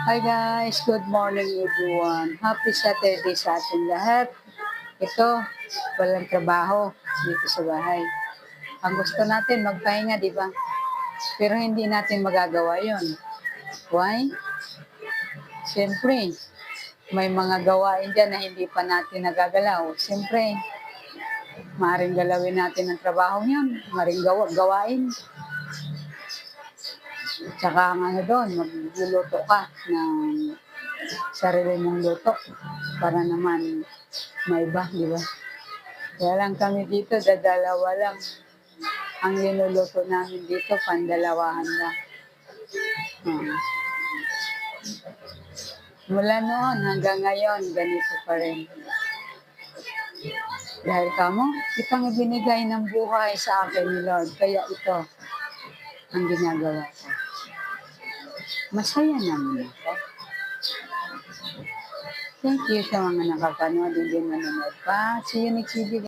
Hi guys, good morning everyone. Happy Saturday sa ating lahat. Ito, walang trabaho dito sa bahay. Ang gusto natin magpahinga, di ba? Pero hindi natin magagawa yon. Why? Siyempre, may mga gawain dyan na hindi pa natin nagagalaw. Siyempre, maaaring galawin natin ang trabaho yun. Maaaring gawain. Tsaka ang ano doon, magluluto ka ng sarili mong luto para naman may iba, di ba? Kaya lang kami dito, dadalawa lang. Ang linuluto namin dito, pandalawahan lang. Mula noon hanggang ngayon, ganito pa rin. Dahil kamo, itang ibinigay ng buhay sa akin ni Lord. Kaya ito ang ginagawa ko. Masaya naman ako. Thank you sa mga nakapanood, hindi manonood pa. See you next video.